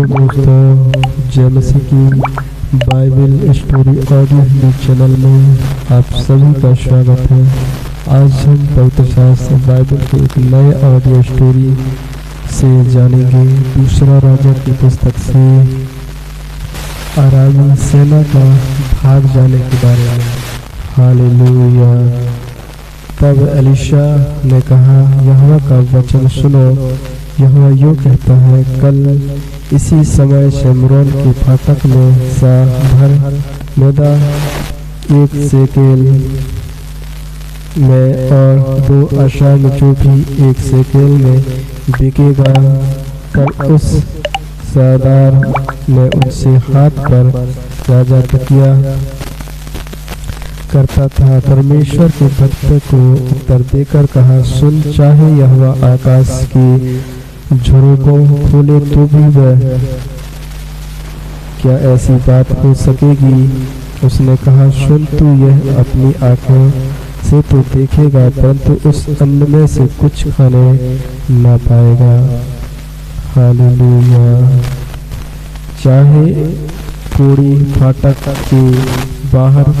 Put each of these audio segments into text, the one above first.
Hello दोस्तों, jealousy की Bible story audio channel में आप सभी का स्वागत है। आज हम पवित्र शास्त्र बाइबल के एक नए ऑडियो स्टोरी से जानेंगे। दूसरा राजा की पुस्तक से अरामी सेना का भाग जाने के बारे में। हालेलुया। तब एलीशा ने कहा, यहोवा का वचन सुनो। यहोवा यूँ कहता है, कल इसी समय शेमरोन के फाटक में सा भर मैदा 1 शेकेल में और 2 आशा में जो भी 1 शेकेल में बिकेगा। तब उस सरदार ने उनसे हाथ पर राजा तकिया करता था परमेश्वर के भक्त को उत्तर देकर कहा, सुन, चाहे यहोवा आकाश की झुर्रों को खोले तो भी वह क्या ऐसी बात हो सकेगी। उसने कहा, सुन, तू यह अपनी आंखों से तो देखेगा, परंतु उस अन्न में से कुछ खाने ना पाएगा। हालेलुया। चाहे कोड़ी फाटक के बाहर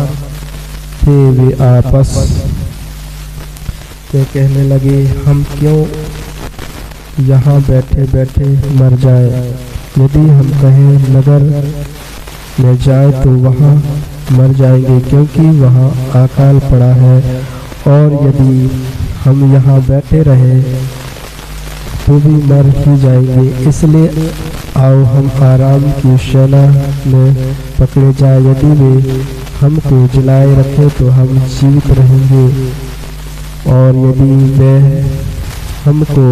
थे, वे आपस में कहने लगे, हम क्यों यहाँ बैठे बैठे मर जाए। यदि हम कहें नगर में जाए तो वहाँ मर जाएंगे, क्योंकि वहाँ अकाल पड़ा है। और यदि हम यहाँ बैठे रहे तो भी मर ही जाएंगे। इसलिए आओ, हम आराम की सेना में पकड़े जाए। यदि वे हमको जिलाए रखे तो हम जीवित रहेंगे, और यदि वे हमको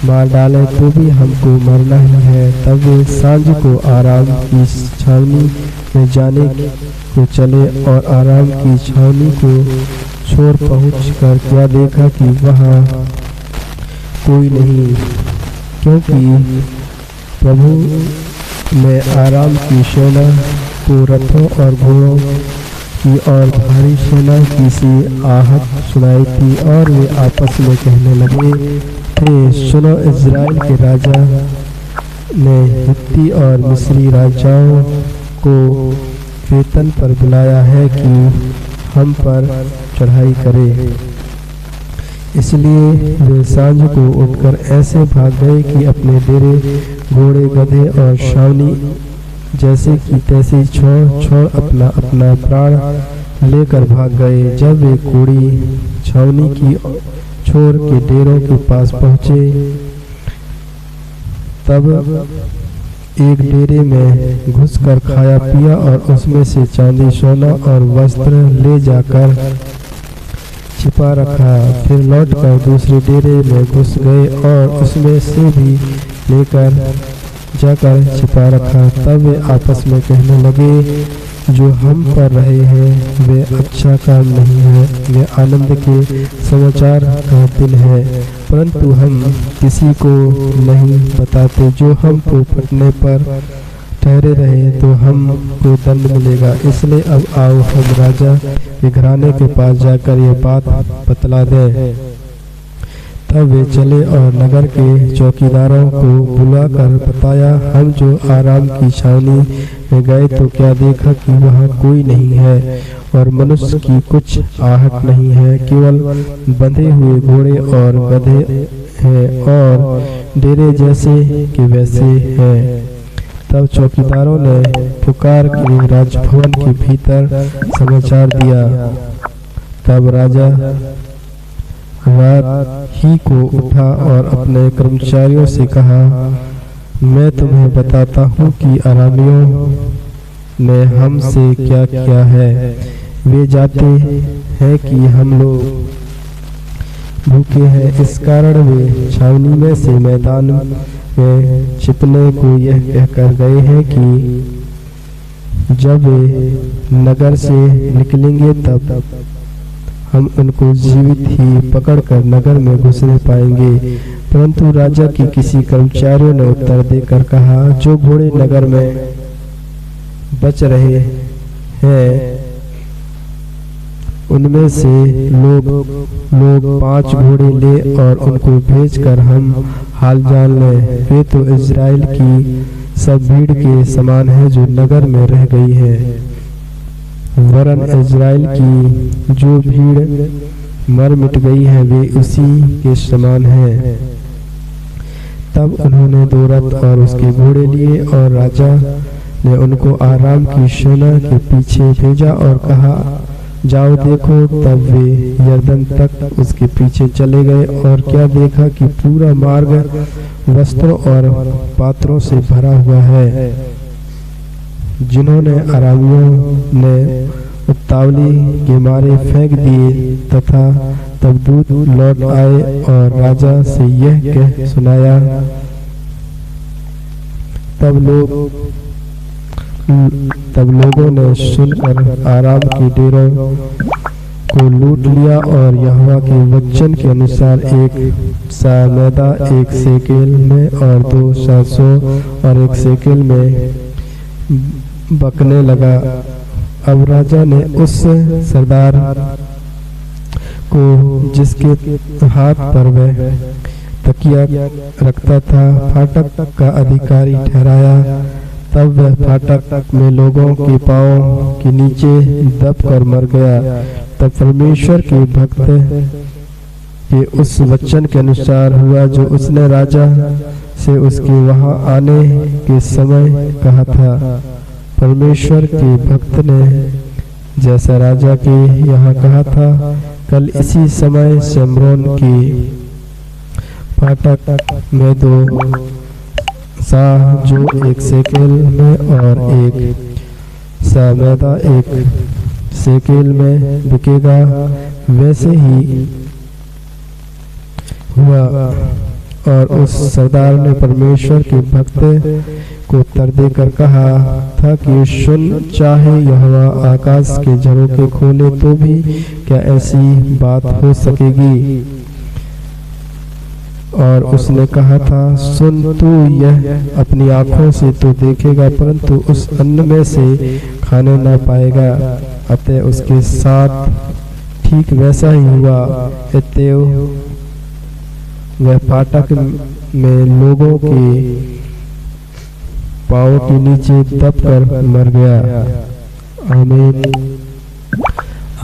मार डाले तो भी हमको मरना ही है। तब वे सांझ को आराम की छावनी में जाने को चले, और आराम की छावनी को छोड़ पहुंचकर क्या देखा कि वहाँ कोई नहीं, क्योंकि प्रभु ने आराम की सेना को रथों और घोड़ों की और भारी सेना की सी आहट सुनाई थी। और वे आपस में कहने लगे थे, सुनो, इज़राइल के राजा ने हित्ती और मिस्री राजाओं को वेतन पर बुलाया है कि हम पर चढ़ाई करे। इसलिए वे सांझ को उठकर ऐसे भाग गए कि अपने डेरे, घोड़े, गधे और छावनी जैसे कि तैसे छोड़ अपना अपना प्राण लेकर भाग गए। जब वे कोड़ी छावनी की छोर के डेरों के पास पहुंचे, तब एक डेरे में घुसकर खाया पिया और उसमें से चांदी, सोना और वस्त्र ले जाकर छिपा रखा। फिर लौटकर दूसरे डेरे में घुस गए और उसमें से भी लेकर जाकर छिपा रखा। तब वे आपस में कहने लगे, जो हम कर रहे हैं वे अच्छा काम नहीं है, वे आनंद के समाचार का दिन है, परंतु हम किसी को नहीं बताते। जो हमको फटने पर ठहरे रहे तो हमको दंड मिलेगा। इसलिए अब आओ, हम राजा के घराने के पास जाकर ये बात बतला दें। तब वे चले और नगर के चौकीदारों को बुलाकर बताया, हम जो आराम की छावनी में गए तो क्या देखा कि वहाँ कोई नहीं है, और मनुष्य की कुछ आहट नहीं है, केवल बंधे हुए घोड़े और गधे हैं, और डेरे जैसे के वैसे हैं। तब चौकीदारों ने पुकार के राजभवन के भीतर समाचार दिया। तब राजा रात ही को उठा और अपने कर्मचारियों से कहा, मैं तुम्हें बताता हूँ कि अरामियों ने हमसे क्या किया है। वे जाते हैं कि हम लोग भूखे हैं, इस कारण वे छावनी में से मैदान में छिपने को यह कहकर गए हैं कि जब वे नगर से निकलेंगे तब हम उनको जीवित ही पकड़कर नगर में घुसने पाएंगे। परंतु राजा की किसी कर्मचारियों ने उत्तर देकर कहा, जो घोड़े नगर में बच रहे हैं उनमें से लोग 5 घोड़े ले और उनको भेजकर हम हाल जान लें। वे तो इज़राइल की सब भीड़ के समान है जो नगर में रह गई है, वरन इज़राइल की जो भीड़ मर मिट गई है वे उसी के समान है। तब उन्होंने 2 रथ और उसके घोड़े लिए और राजा ने उनको आराम की सेना के पीछे भेजा और कहा, जाओ देखो। तब वे यरदन तक उसके पीछे चले गए और क्या देखा कि पूरा मार्ग वस्त्रों और पात्रों से भरा हुआ है, जिन्होंने अरामियों ने उत्तावली के मारे फेंक दिए। तथा तब दूत लौट आए और राजा से यह कह सुनाया। तब लोगों ने सुनकर आराम के डेरों को लूट लिया और यहोवा के वचन के अनुसार 1 सा मैदा 1 शेकेल में और 2 सासों और 1 शेकेल में बकने लगा। अब राजा ने उस सरदार को जिसके हाथ पर वह तकिया रखता था फाटक का अधिकारी ठहराया। तब वह फाटक में लोगों के पांवों के नीचे दब कर मर गया। तब परमेश्वर के भक्त के उस वचन के अनुसार हुआ जो उसने राजा से उसके वहां आने के समय कहा था। परमेश्वर के भक्त ने जैसा राजा के यहाँ कहा था, कल इसी समय शमरोन की फाटक में 2 सा जो 1 शेकेल में और 1 सा मैदा 1 शेकेल में बिकेगा, वैसे ही हुआ। और उस सरदार ने परमेश्वर के भक्त को उत्तर देकर कहा था कि सुन, चाहे यहोवा आकाश के झरोखे खोले तो भी क्या ऐसी बात हो सकेगी। और उसने कहा था, सुन, तू यह अपनी आंखों से तो देखेगा परंतु उस अन्न में से खाने ना पाएगा। अतः उसके साथ ठीक वैसा ही हुआ। अतएव वह फाटक में लोगों के पांवों के नीचे दब कर मर गया। आमीन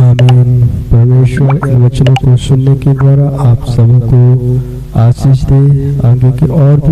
आमीन। परमेश्वर इन वचनों को सुनने के द्वारा आप सबको आशीष दे। आगे की और भी